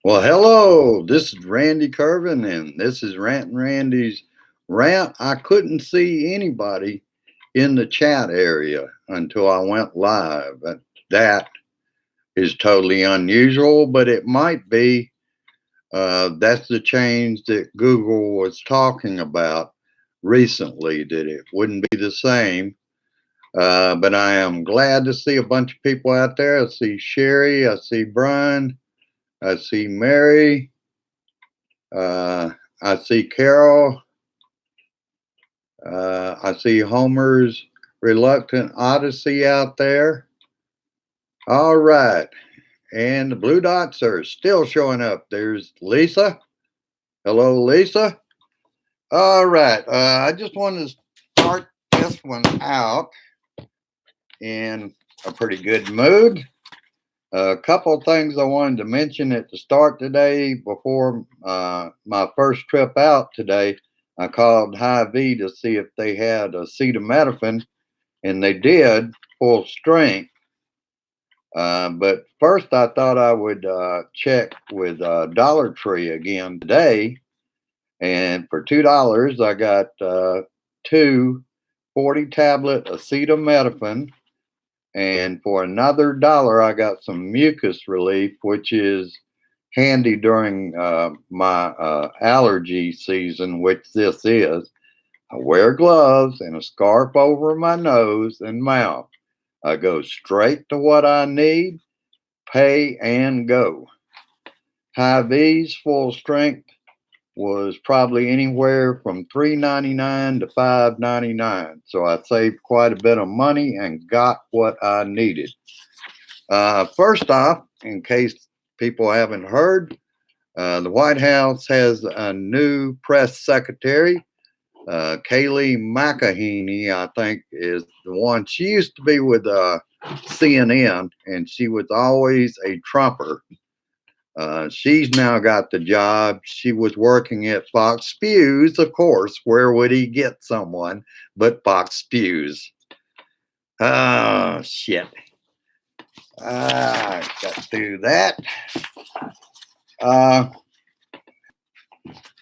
Well, hello. This is Randy Curvin, and this is Rant and Randy's rant. I couldn't see anybody in the chat area until I went live. That is totally unusual, but it might be. That's the change that Google was talking about recently, that it wouldn't be the same. But I am glad to see a bunch of people out there. I see Sherry, I see Brian, I see Mary. Uh, I see Carol. I see Homer's Reluctant Odyssey out there. All right. And the blue dots are still showing up. There's Lisa. Hello, Lisa. All right. I just wanted to start this one out in a pretty good mood. A couple of things I wanted to mention at the start today before my first trip out today. I called Hy-Vee to see if they had acetaminophen, and they did, full strength. But first, I thought I would check with Dollar Tree again today. And for $2, I got two 40-tablet acetaminophen. And for another dollar, I got some mucus relief, which is handy during my allergy season, which this is. I wear gloves and a scarf over my nose and mouth. I go straight to what I need, pay, and go. Hy-Vee's full strength was probably anywhere from $3.99 to $5.99. So I saved quite a bit of money and got what I needed. First off, in case people haven't heard, the White House has a new press secretary. Kayleigh McEnany, I think, is the one. She used to be with CNN, and she was always a Trumper. She's now got the job. She was working at Fox Spews, of course. Where would he get someone but Fox Spews? Oh, shit. I got through that.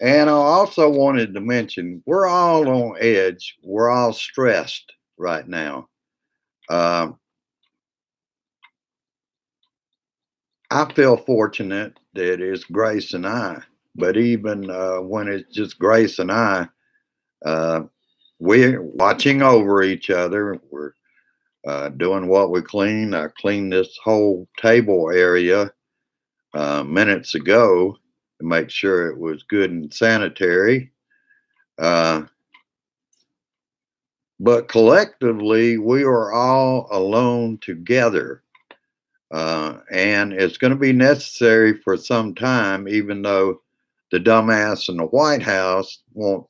And I also wanted to mention, we're all on edge. We're all stressed right now. I feel fortunate that it's Grace and I, but even when it's just Grace and I, we're watching over each other. We're doing what we clean. I cleaned this whole table area minutes ago to make sure it was good and sanitary. But collectively, we are all alone together. And it's going to be necessary for some time, even though the dumbass in the White House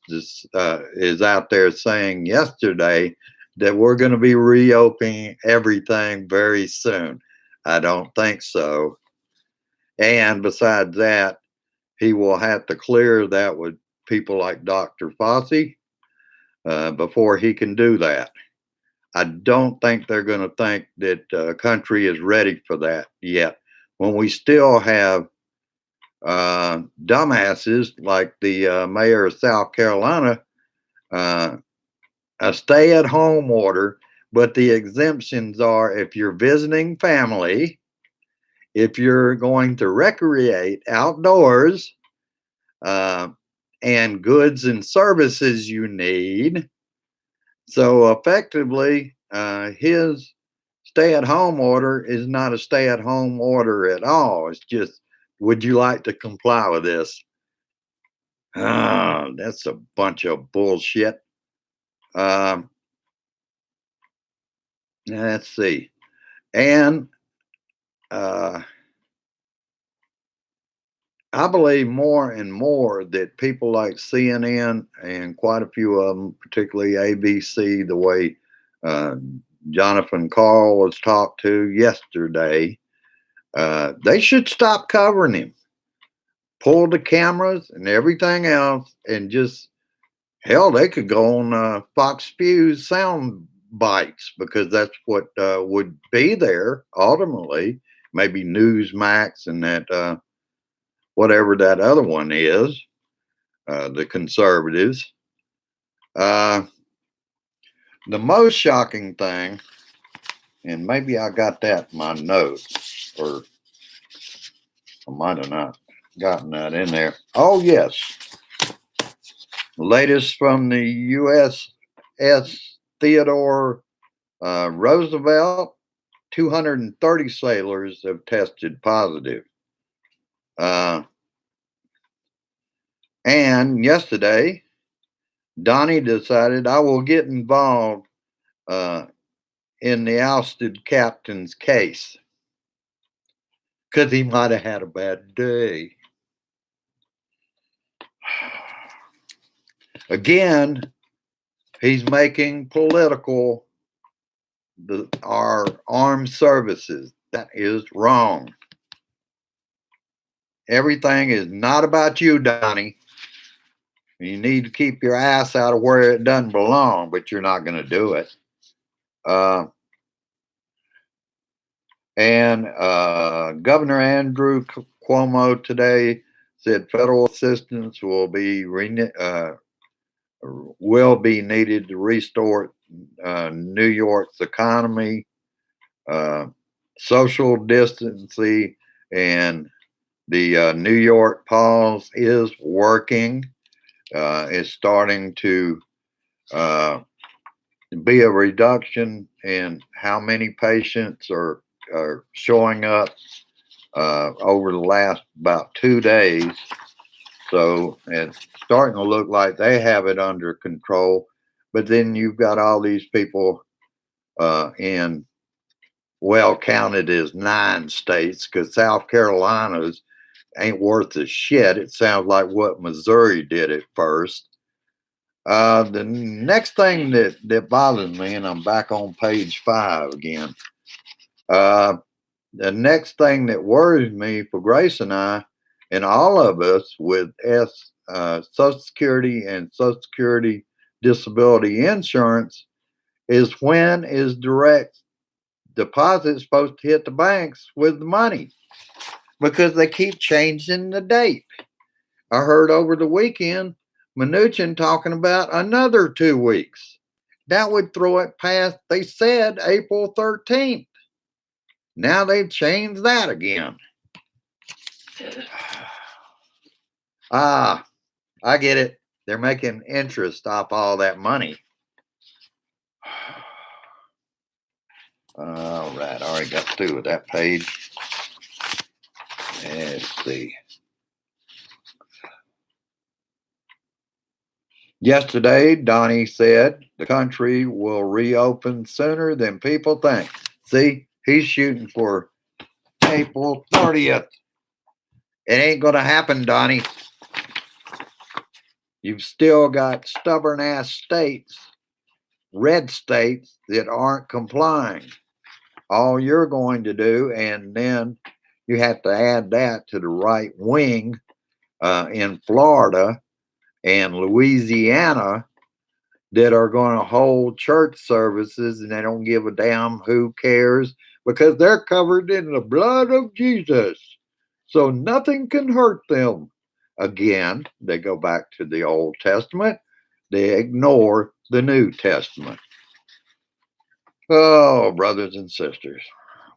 is out there saying yesterday that we're going to be reopening everything very soon. I don't think so. And besides that, he will have to clear that with people like Dr. Fauci before he can do that. I don't think they're going to think that the country is ready for that yet. When we still have dumbasses like the mayor of South Carolina, a stay-at-home order, but the exemptions are if you're visiting family, if you're going to recreate outdoors, and goods and services you need. So effectively, his stay-at-home order is not a stay-at-home order at all. It's just, would you like to comply with this? That's a bunch of bullshit. Let's see. And I believe more and more that people like CNN and quite a few of them, particularly ABC, the way Jonathan Carl was talked to yesterday, they should stop covering him. Pull the cameras and everything else, and just, hell, they could go on Fox Spews sound bites, because that's what would be there ultimately. Maybe Newsmax and that whatever that other one is, the conservatives. The most shocking thing, and maybe I got that in my notes, or I might have not gotten that in there. Oh, yes. Latest from the USS Theodore Roosevelt, 230 sailors have tested positive. And yesterday, Donnie decided I will get involved in the ousted captain's case because he might have had a bad day. Again, he's making political our armed services. That is wrong. Everything is not about you, Donnie. You need to keep your ass out of where it doesn't belong, but you're not going to do it. And Governor Andrew Cuomo today said federal assistance will be needed to restore New York's economy, social distancing, and the New York pause is working. It's starting to be a reduction in how many patients are showing up over the last about 2 days. So it's starting to look like they have it under control. But then you've got all these people in, well, counted as 9 states, because South Carolina's ain't worth a shit. It sounds like what Missouri did at first. The next thing that bothers me, and I'm back on page 5 again. The next thing that worries me for Grace and I, and all of us with Social Security and Social Security disability insurance, is when is direct deposit supposed to hit the banks with the money? Because they keep changing the date. I heard over the weekend Mnuchin talking about another 2 weeks. That would throw it past, they said, April 13th. Now they've changed that again. I get it. They're making interest off all that money. All right, I already got through with that page. Let's see. Yesterday, Donnie said the country will reopen sooner than people think. See, he's shooting for April 30th. It ain't going to happen, Donnie. You've still got stubborn ass states, red states, that aren't complying. All you're going to do, and then you have to add that to the right wing in Florida and Louisiana that are going to hold church services, and they don't give a damn who cares, because they're covered in the blood of Jesus. So nothing can hurt them. Again, they go back to the Old Testament. They ignore the New Testament. Oh, brothers and sisters,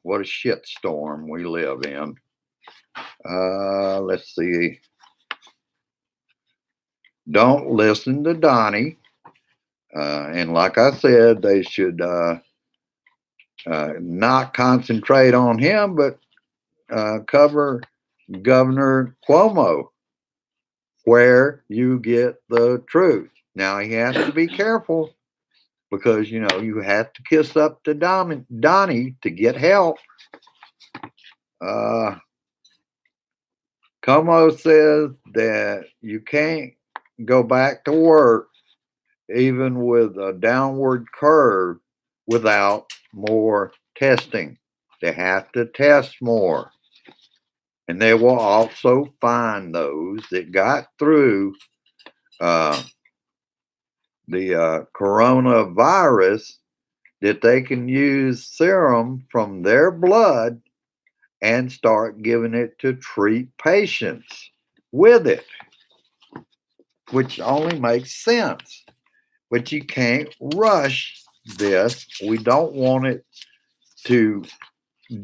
what a shitstorm we live in. Let's see. Don't listen to Donnie. And like I said, they should not concentrate on him, but cover Governor Cuomo, where you get the truth. Now, he has to be careful, because, you know, you have to kiss up to Donnie to get help. Cuomo says that you can't go back to work even with a downward curve without more testing. They have to test more. And they will also find those that got through the coronavirus, that they can use serum from their blood and start giving it to treat patients with it, which only makes sense. But you can't rush this. We don't want it to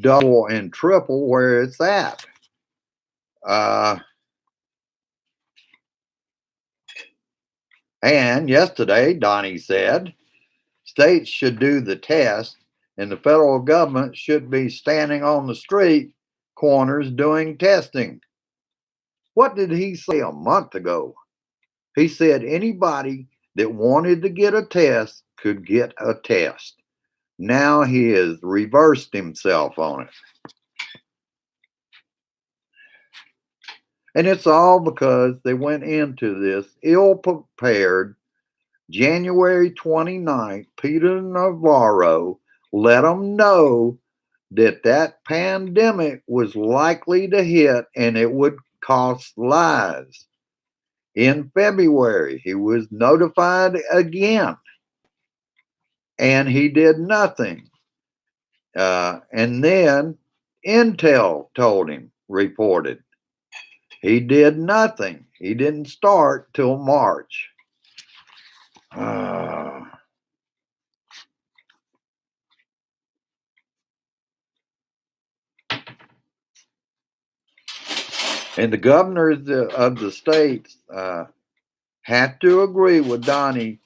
double and triple where it's at. And yesterday, Donnie said states should do the test and the federal government should be standing on the street corners doing testing. What did he say a month ago? He said anybody that wanted to get a test could get a test. Now he has reversed himself on it. And it's all because they went into this ill prepared. January 29th, Peter Navarro let them know that that pandemic was likely to hit and it would cost lives. In February, he was notified again and he did nothing. And then Intel told him, reported. He did nothing. He didn't start till March. And the governors of the states had to agree with Donnie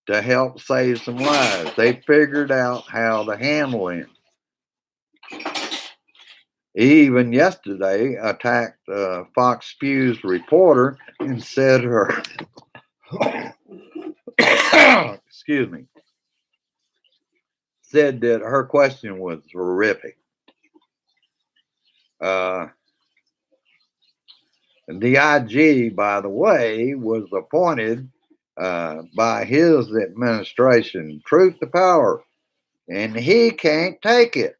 to help save some lives. They figured out how to handle him. He even yesterday attacked Fox News reporter and said her, excuse me, said that her question was horrific. The IG, by the way, was appointed by his administration, Truth to Power, and he can't take it.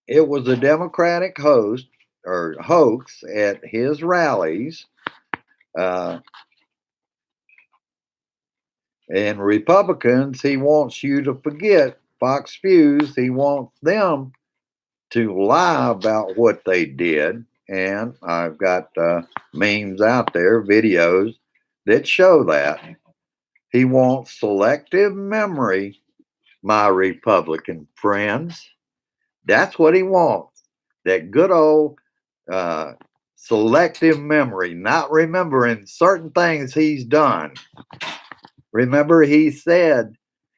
It was a Democratic hoax at his rallies, and Republicans, he wants you to forget Fox News. He wants them to lie about what they did. And I've got memes out there, videos that show that. He wants selective memory, my Republican friends. That's what he wants. That good old selective memory, not remembering certain things he's done. Remember, he said,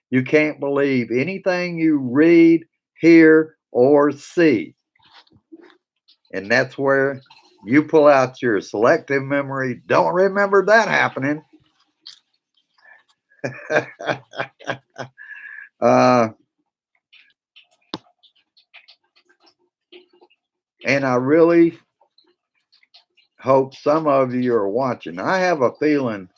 you can't believe anything you read, hear, or see. And that's where you pull out your selective memory. Don't remember that happening. And I really hope some of you are watching. I have a feeling,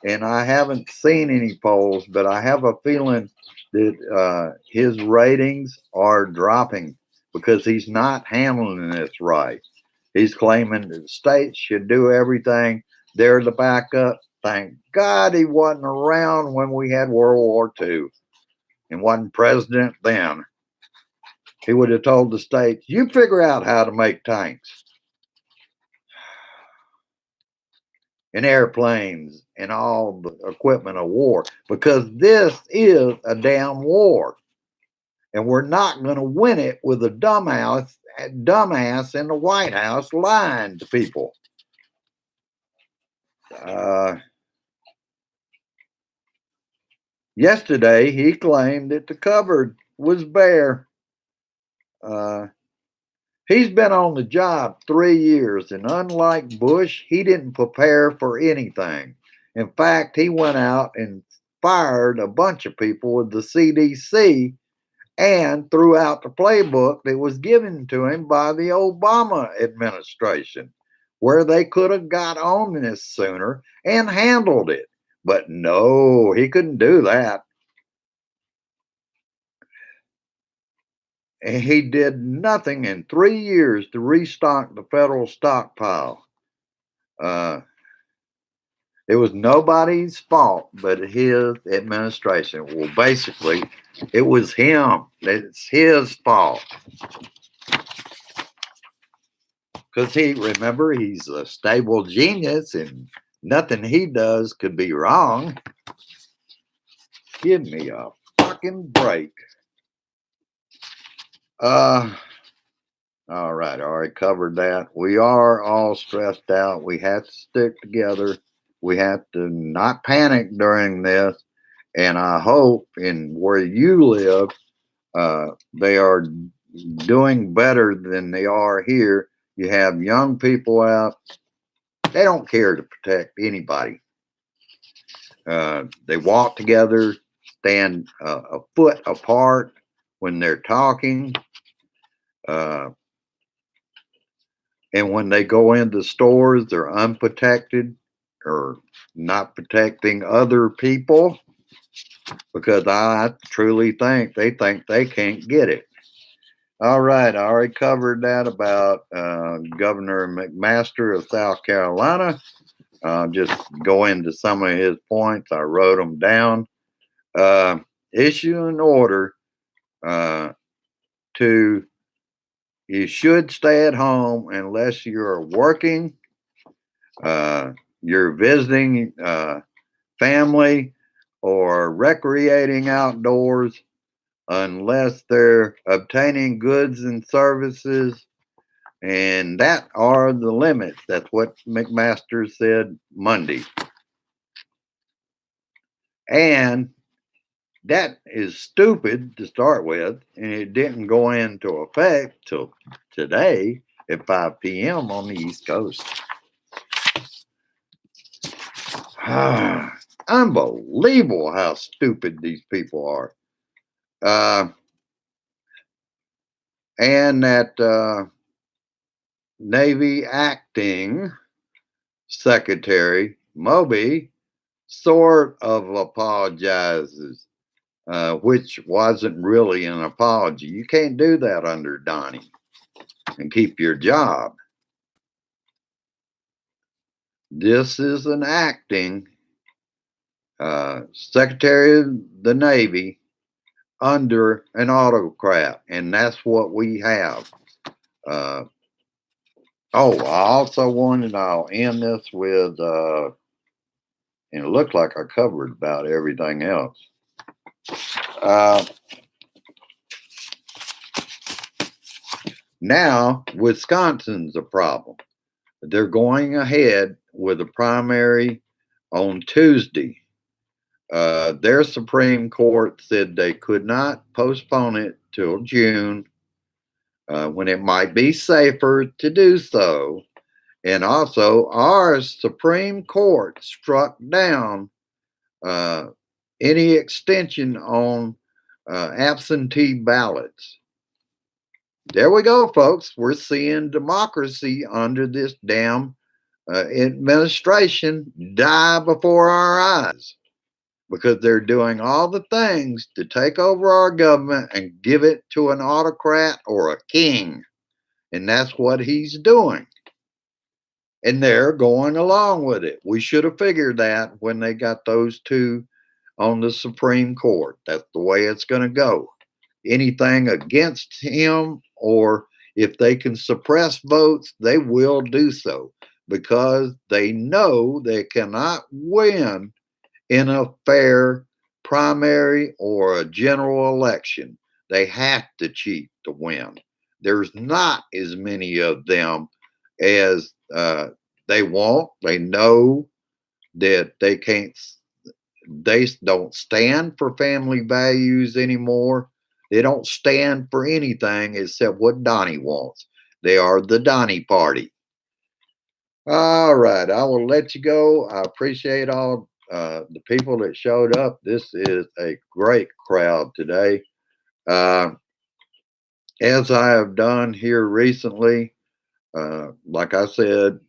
and I haven't seen any polls, but I have a feeling that his ratings are dropping because he's not handling this right. He's claiming that the states should do everything. They're the backup. Thank God he wasn't around when we had World War II and wasn't president then. He would have told the states, you figure out how to make tanks and airplanes and all the equipment of war, because this is a damn war. And we're not going to win it with a dumbass in the White House lying to people. Yesterday, he claimed that the cupboard was bare. He's been on the job 3 years, and unlike Bush, he didn't prepare for anything. In fact, he went out and fired a bunch of people with the CDC and threw out the playbook that was given to him by the Obama administration, where they could have got on this sooner and handled it. But no, he couldn't do that. And he did nothing in 3 years to restock the federal stockpile. It was nobody's fault but his administration. Well, basically, it was him. It's his fault. Because remember, he's a stable genius and nothing he does could be wrong. Give me a fucking break. All right, I already covered that. We are all stressed out. We have to stick together. We have to not panic during this. And I hope in where you live, they are doing better than they are here. You have young people out. They don't care to protect anybody. They walk together, stand a foot apart when they're talking. And when they go into stores, they're unprotected or not protecting other people because I truly think they can't get it. All right, I already covered that about Governor McMaster of South Carolina. Just go into some of his points. I wrote them down. Issue an order to you should stay at home unless you're working, you're visiting family, or recreating outdoors, unless they're obtaining goods and services. And that are the limits. That's what McMaster said Monday. And that is stupid to start with, and it didn't go into effect till today at 5 p.m. on the East Coast. Unbelievable how stupid these people are. And that Navy acting Secretary Moby sort of apologizes. Which wasn't really an apology. You can't do that under Donnie and keep your job. This is an acting Secretary of the Navy under an autocrat, and that's what we have. I also wanted, I'll end this with, and it looked like I covered about everything else. Now, Wisconsin's a problem. They're going ahead with a primary on Tuesday. Their Supreme Court said they could not postpone it till June, when it might be safer to do so. And also, our Supreme Court struck down any extension on absentee ballots. There we go, folks. We're seeing democracy under this damn administration die before our eyes because they're doing all the things to take over our government and give it to an autocrat or a king. And that's what he's doing. And they're going along with it. We should have figured that when they got those two on the Supreme Court. That's the way it's going to go. Anything against him, or if they can suppress votes, they will do so because they know they cannot win in a fair primary or a general election. They have to cheat to win. There's not as many of them as they want. They know that they can't, they don't stand for family values anymore. They don't stand for anything except what Donnie wants. They are the Donnie party. All right, I will let you go. I appreciate all the people that showed up. This is a great crowd today. As I have done here recently, like I said,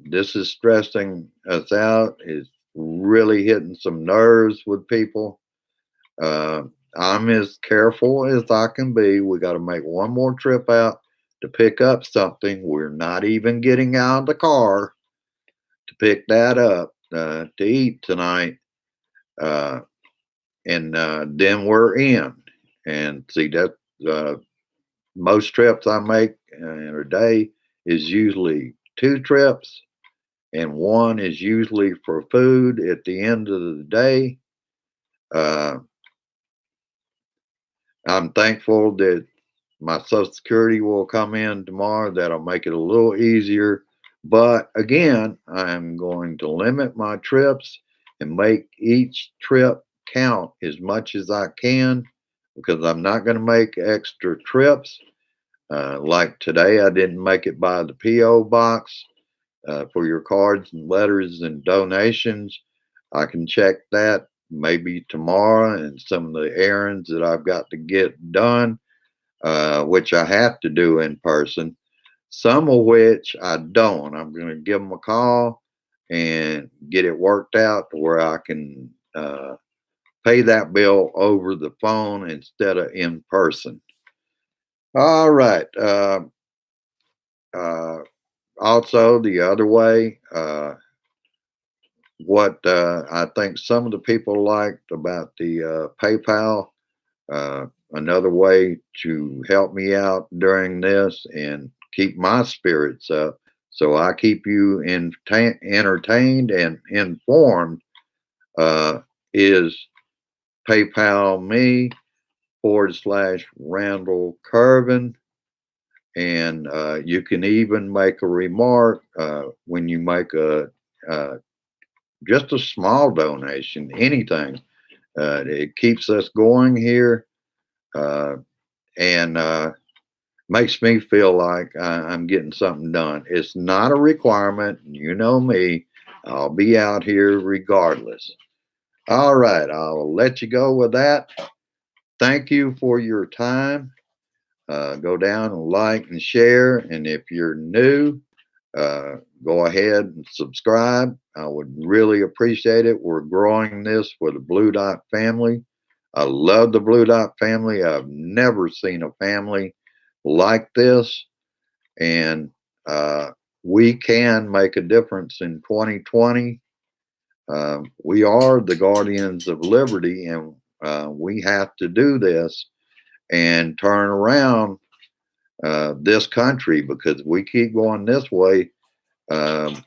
this is stressing us out. It's really hitting some nerves with people. I'm as careful as I can be. We got to make one more trip out to pick up something. We're not even getting out of the car to pick that up. to eat tonight, and then we're in. And see that most trips I make in a day is usually 2 trips, and one is usually for food at the end of the day. Uh, I'm thankful that my Social Security will come in tomorrow. That'll make it a little easier. But again, I'm going to limit my trips and make each trip count as much as I can, because I'm not going to make extra trips. Like today, I didn't make it by the P.O. box for your cards and letters and donations. I can check that maybe tomorrow, and some of the errands that I've got to get done, which I have to do in person, some of which I don't. I'm going to give them a call and get it worked out to where I can pay that bill over the phone instead of in person. All right. Uh, Also, the other way, what I think some of the people liked about the PayPal, another way to help me out during this and keep my spirits up, so I keep you entertained and informed, is PayPal me /Randall Curvin. And you can even make a remark when you make a just a small donation, anything. It keeps us going here, uh, and makes me feel like I'm getting something done. It's not a requirement. You know me. I'll be out here regardless. All right. I'll let you go with that. Thank you for your time. Go down and like and share. And if you're new, go ahead and subscribe. I would really appreciate it. We're growing this for the Blue Dot family. I love the Blue Dot family. I've never seen a family like this. And we can make a difference in 2020. We are the guardians of liberty, and we have to do this and turn around this country, because we keep going this way. Um,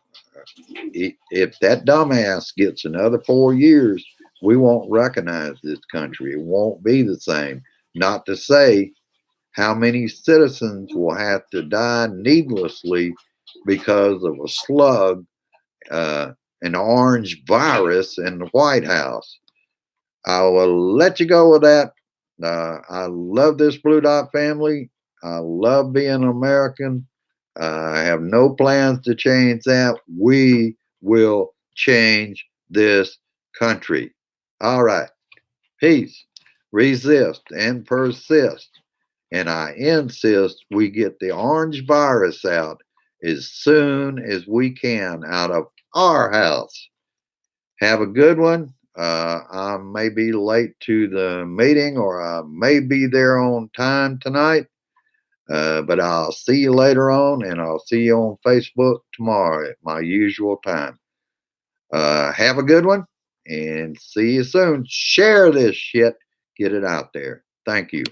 if that dumbass gets another 4 years, we won't recognize this country. It won't be the same. Not to say how many citizens will have to die needlessly because of a slug, an orange virus in the White House. I will let you go with that. I love this Blue Dot family. I love being an American. I have no plans to change that. We will change this country. All right. Peace. Resist and persist. And I insist we get the orange virus out as soon as we can out of our house. Have a good one. I may be late to the meeting, or I may be there on time tonight. But I'll see you later on, and I'll see you on Facebook tomorrow at my usual time. Have a good one, and see you soon. Share this shit. Get it out there. Thank you.